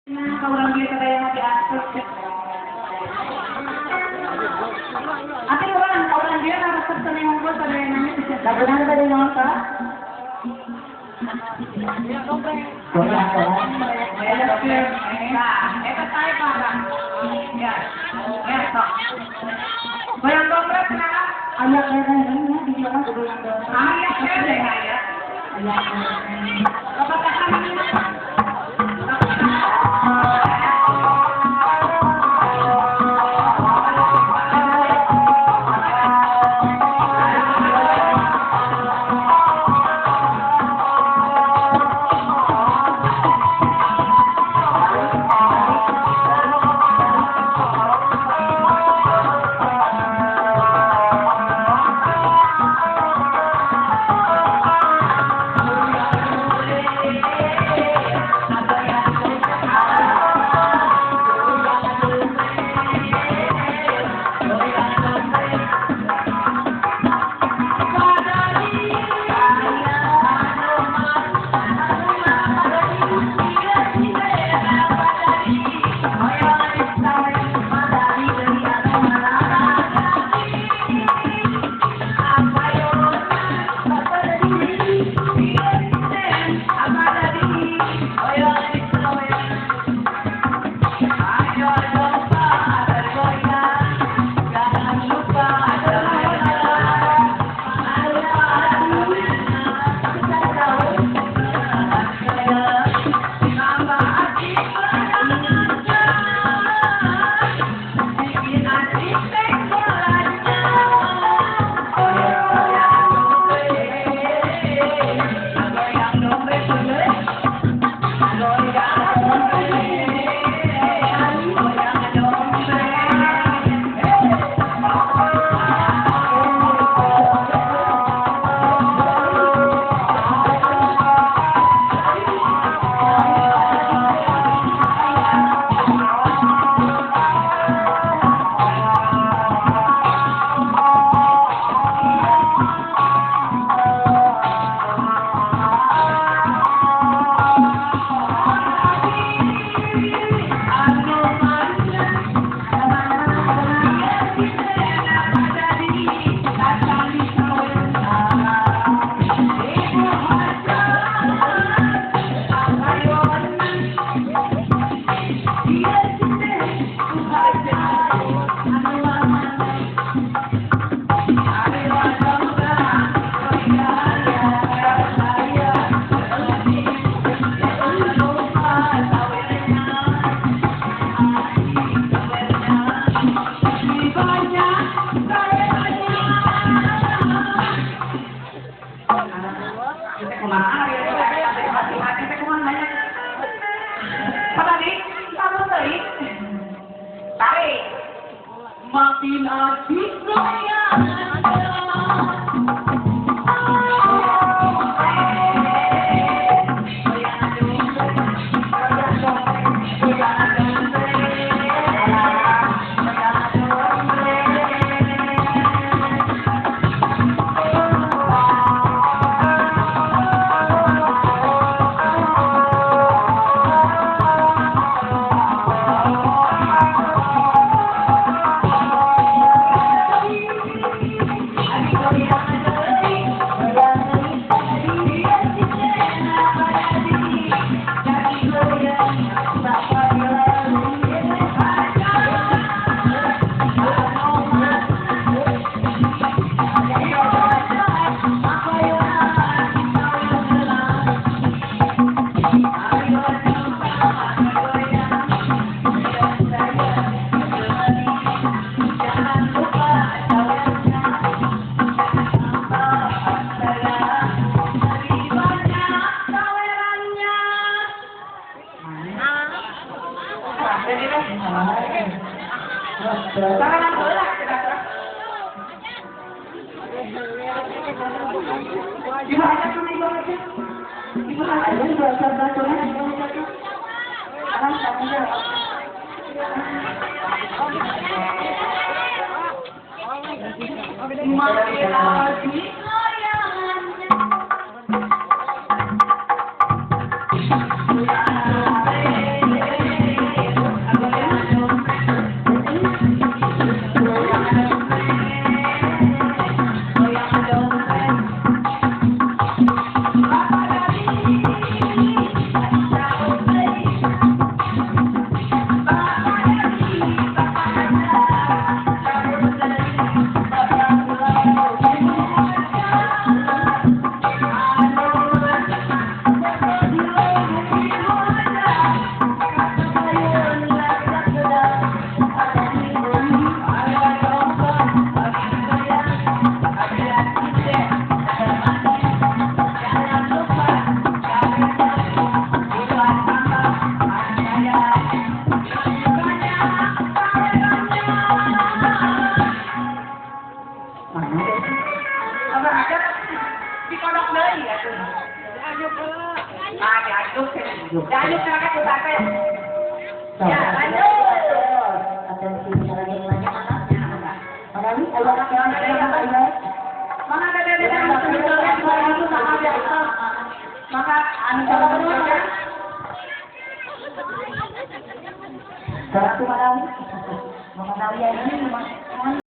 Nah, kalau orang dia kata yang mati atas. Ate orang dia harus tersenang ngobrol sama yang namanya. Lagu nang tadi nonton. Goyang. Eta saya Pak. Ya. Ya, sok. Goyang dongkrak kenapa? Ayak ini di mana goyang dongkrak. Ayak ya. Apa kata ini? Makin asik Makin Ya, lanjut. Atensi sekarang yang banyak anaknya. Manawi, ayo anak yang ayo. Mana ada dari yang sudah itu sama biasa. Maka anu kalau kedua. Satu Manawi. Manawi ini